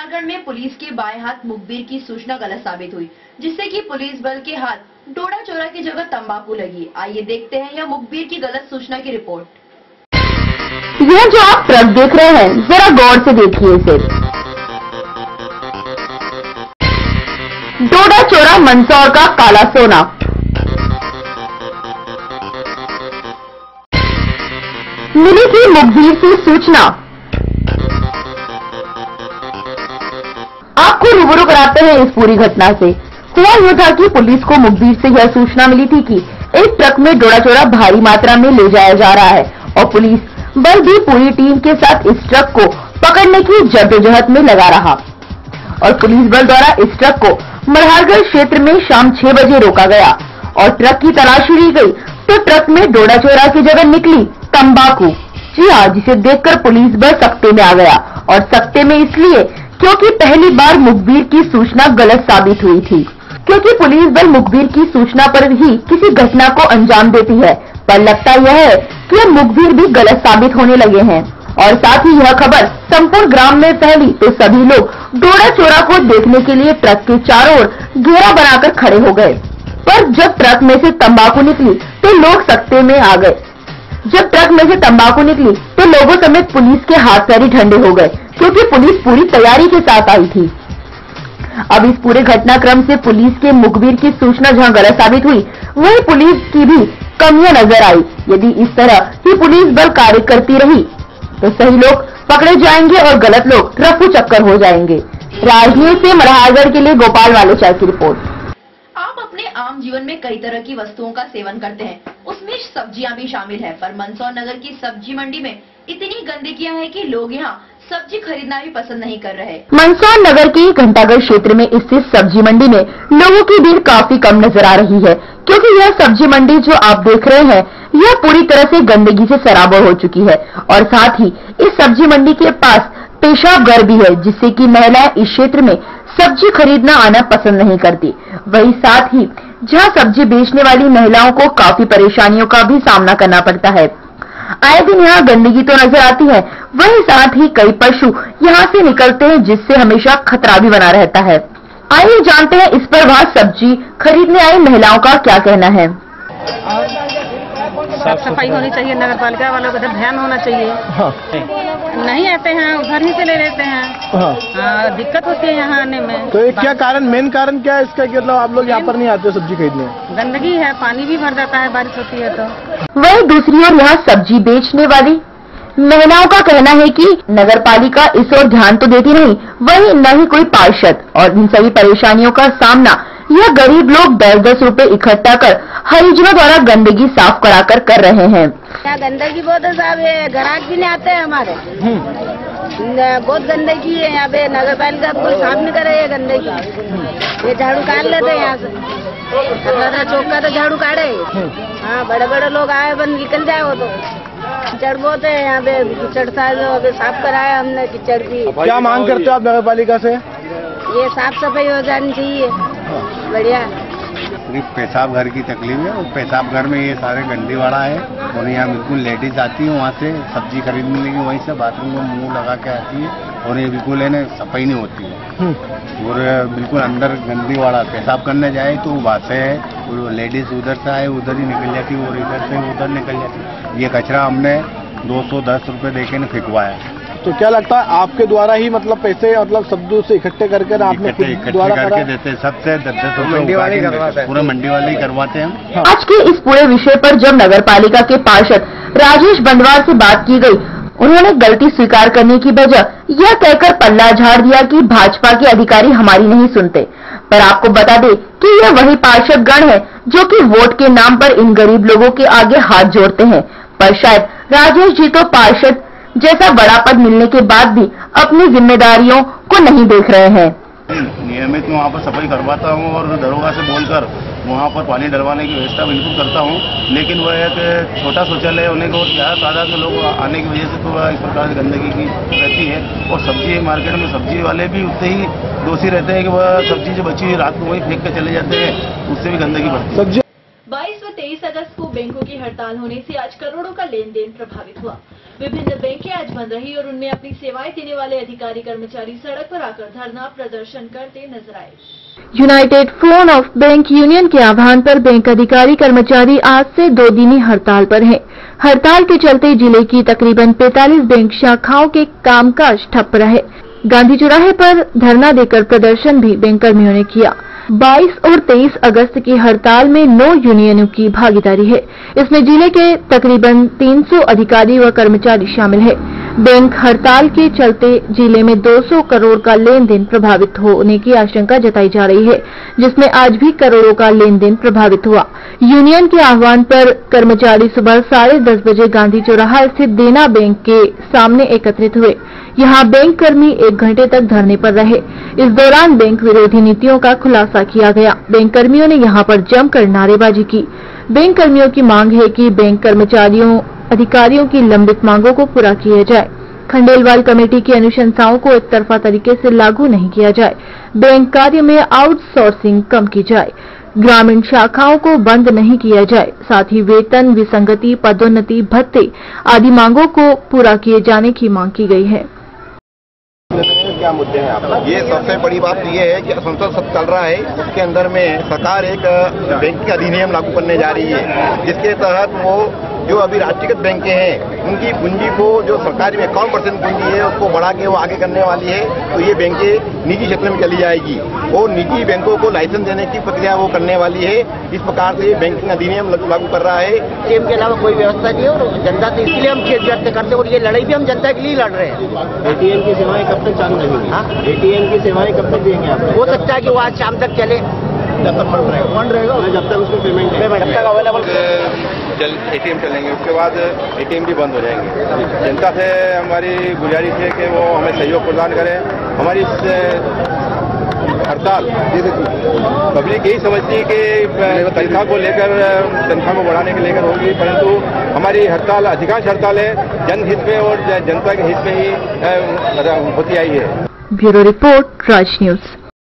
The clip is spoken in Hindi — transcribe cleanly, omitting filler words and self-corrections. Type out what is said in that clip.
मल्हारगढ़ में पुलिस के बाएं हाथ मुखबिर की सूचना गलत साबित हुई, जिससे कि पुलिस बल के हाथ डोडा चोरा की जगह तंबाकू लगी। आइए देखते हैं यह मुखबिर की गलत सूचना की रिपोर्ट। यह जो आप ट्रक देख रहे हैं, जरा गौर से देखिए इसे। डोडा चोरा मंदसौर का काला सोना। मिली थी मुखबिर से सूचना। आपको रूबरू कराते हैं इस पूरी घटना से। हुआ यूं था कि पुलिस को मुखबिर से यह सूचना मिली थी कि एक ट्रक में डोडा चोरा भारी मात्रा में ले जाया जा रहा है और पुलिस बल भी पूरी टीम के साथ इस ट्रक को पकड़ने की जद्दोजहद में लगा रहा और पुलिस बल द्वारा इस ट्रक को मल्हारगढ़ क्षेत्र में शाम 6 बजे रोका गया और ट्रक की तलाशी ली गई तो ट्रक में डोडा चोरा की जगह निकली तंबाकू। जी हाँ, जिसे देखकर पुलिस बल सकते में आ गया और सकते में इसलिए क्योंकि पहली बार मुखबिर की सूचना गलत साबित हुई थी। क्योंकि पुलिस बल मुखबिर की सूचना पर ही किसी घटना को अंजाम देती है, पर लगता यह है कि यह मुखबिर भी गलत साबित होने लगे हैं और साथ ही यह खबर संपूर्ण ग्राम में फैली तो सभी लोग डोडा चोरा को देखने के लिए ट्रक के चारों ओर घेरा बनाकर खड़े हो गए। पर जब ट्रक में से तंबाकू निकली तो लोग सकते में आ गए। जब ट्रक में से तंबाकू निकली तो लोगों समेत पुलिस के हाथ पैर ठंडे हो गए, क्योंकि पुलिस पूरी तैयारी के साथ आई थी। अब इस पूरे घटनाक्रम से पुलिस के मुखबिर की सूचना जहां गलत साबित हुई, वहीं पुलिस की भी कमियां नजर आई। यदि इस तरह ही पुलिस बल कार्य करती रही तो सही लोग पकड़े जाएंगे और गलत लोग रफू चक्कर हो जाएंगे। राजनीति से मल्हारगढ़ के लिए गोपाल वालेचा की रिपोर्ट। आप अपने आम जीवन में कई तरह की वस्तुओं का सेवन करते हैं, उसमें सब्जियां भी शामिल है। पर मंदसौर नगर की सब्जी मंडी में इतनी गंदगियां हैं कि लोग यहां सब्जी खरीदना भी पसंद नहीं कर रहे। मंदसौर नगर के घंटागढ़ क्षेत्र में स्थित सब्जी मंडी में लोगों की भीड़ काफी कम नजर आ रही है, क्योंकि यह सब्जी मंडी जो आप देख रहे हैं यह पूरी तरह से गंदगी से सराबोर हो चुकी है और साथ ही इस सब्जी मंडी के पास पेशाब घर भी है, जिससे कि महिलाएं इस क्षेत्र में सब्जी खरीदना आना पसंद नहीं करती। वही साथ ही जहां सब्जी बेचने वाली महिलाओं को काफी परेशानियों का भी सामना करना पड़ता है। आए दिन यहाँ गंदगी तो नजर आती है, वही साथ ही कई पशु यहाँ से निकलते हैं, जिससे हमेशा खतरा भी बना रहता है। आइए जानते हैं इस पर वहाँ सब्जी खरीदने आई महिलाओं का क्या कहना है। साफ सफाई होनी चाहिए, नगर पालिका वालों का ध्यान होना चाहिए। हाँ। नहीं आते हैं, उधर ही से ले लेते हैं। हाँ। दिक्कत होती है यहाँ आने में। तो क्या कारण, मेन कारण क्या है इसका कि मतलब आप लोग यहाँ पर नहीं आते सब्जी खरीदने? गंदगी है, पानी भी भर जाता है बारिश होती है तो। वही दूसरी ओर यहाँ सब्जी बेचने वाली महिलाओं का कहना है कि नगर पालिका इस ओर ध्यान तो देती नहीं, वही न ही कोई पार्षद, और इन सभी परेशानियों का सामना यह गरीब लोग 10-10 रुपए इकट्ठा कर हरिजनों द्वारा गंदगी साफ कराकर कर रहे हैं। क्या गंदगी बहुत है साहब, ये ग्राहक भी नहीं आते हैं हमारे। बहुत गंदगी है यहाँ पे, नगर पालिका कोई साफ नहीं करे ये गंदगी। ये झाड़ू काट लेते हैं यहाँ से, चौक का तो झाड़ू काटे। हाँ, बड़े बड़े लोग आए बन निकल जाए वो तो। कीचड़ बहुत है यहाँ पे, कीचड़ साफ कराया हमने कीचड़ की। क्या मांग करते हो आप नगर पालिका से? ये साफ सफाई हो जानी चाहिए, बढ़िया। पेशाब घर की तकलीफ है और पेशाब घर में ये सारे गंदीवाड़ा है और यहाँ बिल्कुल लेडीज आती है वहाँ से सब्जी खरीदने लगी, वहीं से बाथरूम में मुंह लगा के आती है और ये बिल्कुल है ना सफाई नहीं होती है और बिल्कुल अंदर गंदीवाड़ा। पेशाब करने जाए तो बात है, लेडीज उधर से आए उधर ही निकल जाती है और इधर से उधर निकल जाती। ये कचरा हमने 210 रुपए देके न फेंकवाया। तो क्या लगता है आपके द्वारा ही मतलब पैसे मतलब सब से इकट्ठे करके आपने इकट्ठे करके देते, सबसे 10-10 रुपए पूरे मंडी वाले ही करवाते हैं। आज के इस पूरे विषय पर जब नगर पालिका के पार्षद राजेश बंडवार से बात की गई, उन्होंने गलती स्वीकार करने की बजाय यह कहकर पल्ला झाड़ दिया कि भाजपा के अधिकारी हमारी नहीं सुनते। पर आपको बता दें कि यह वही पार्षद गण है जो कि वोट के नाम पर इन गरीब लोगों के आगे हाथ जोड़ते हैं। पर शायद राजेश जी तो पार्षद जैसा बड़ा पद मिलने के बाद भी अपनी जिम्मेदारियों को नहीं देख रहे हैं। नियमित मैं वहाँ पर सफाई करवाता हूँ और दरोगा से बोलकर वहाँ पर पानी डलवाने की व्यवस्था बिल्कुल करता हूँ, लेकिन वह एक छोटा शौचालय होने को क्या तादाद में लोग आने की वजह से तो इस प्रकार की गंदगी की रहती है। और सब्जी मार्केट में सब्जी वाले भी उतने ही दोषी रहते हैं कि वह सब्जी जो बची हुई रात को वहीं फेंक कर चले जाते हैं, उससे भी गंदगी बढ़ती है। 22 व 23 अगस्त को बैंकों की हड़ताल होने से आज करोड़ों का लेन देन प्रभावित हुआ। विभिन्न बैंकें आज बंद रही और उनमें अपनी सेवाएं देने वाले अधिकारी कर्मचारी सड़क पर आकर धरना प्रदर्शन करते नजर आए। United front of bank union के आह्वान पर बैंक अधिकारी कर्मचारी आज से 2 दिनी हड़ताल पर हैं। हड़ताल के चलते जिले की तकरीबन 45 बैंक शाखाओं के कामकाज ठप रहे। गांधी चौराहे पर धरना देकर प्रदर्शन भी बैंक कर्मियों ने किया। 22 और 23 अगस्त की हड़ताल में 9 यूनियनों की भागीदारी है। इसमें जिले के तकरीबन 300 अधिकारी व कर्मचारी शामिल है। बैंक हड़ताल के चलते जिले में 200 करोड़ का लेन देन प्रभावित होने की आशंका जताई जा रही है, जिसमें आज भी करोड़ों का लेन देन प्रभावित हुआ। यूनियन के आह्वान पर कर्मचारी सुबह 10:30 बजे गांधी चौराहा स्थित देना बैंक के सामने एकत्रित हुए। यहां बैंक कर्मी 1 घंटे तक धरने पर रहे। इस दौरान बैंक विरोधी नीतियों का खुलासा किया गया। बैंक कर्मियों ने यहां पर जमकर नारेबाजी की। बैंक कर्मियों की मांग है कि बैंक कर्मचारियों अधिकारियों की लंबित मांगों को पूरा किया जाए। खंडेलवाल कमेटी की अनुशंसाओं को एक तरफा तरीके से लागू नहीं किया जाए। बैंक कार्य में आउटसोर्सिंग कम की जाए। ग्रामीण शाखाओं को बंद नहीं किया जाए। साथ ही वेतन विसंगति, पदोन्नति, भत्ते आदि मांगों को पूरा किए जाने की मांग की गई है। क्या मुद्दे हैं आपका? ये सबसे बड़ी बात ये है कि संसद सब चल रहा है, उसके अंदर में सरकार एक बैंकिंग अधिनियम लागू करने जा रही है, जिसके तहत वो जो अभी राष्ट्रीयकृत बैंकें हैं उनकी पूंजी को जो सरकारी में 51% पूंजी है उसको बढ़ा के वो आगे करने वाली है। तो ये बैंकें निजी क्षेत्र में चली जाएगी और निजी बैंकों को लाइसेंस देने की प्रक्रिया वो करने वाली है। इस प्रकार से बैंकिंग अधिनियम लागू कर रहा है। एटीएम के अलावा कोई व्यवस्था नहीं है और जनता से इसलिए हम खेत व्यक्त करते हैं और ये लड़ाई भी हम जनता के लिए लड़ रहे हैं। एटीएम की सेवाएं कब तक चालू रहेंगी? एटीएम की सेवाएं कब तक देंगे आप? हो सकता है कि वो आज शाम तक चले, जब तक फंड रहेगा जब तक उसको पेमेंट जब तक अवेलेबल एटीएम चलेंगे, उसके बाद एटीएम भी बंद हो जाएंगे। जनता से हमारी गुजारिश है कि वो हमें सहयोग प्रदान करें। हमारी हड़ताल पब्लिक यही समझती है कि तनख्वाह को लेकर, तनख्वाह को बढ़ाने के लेकर होगी, परंतु हमारी हड़ताल, अधिकांश हड़ताल है जनहित में और जनता के हित में ही होती आई है। ब्यूरो रिपोर्ट, राज न्यूज।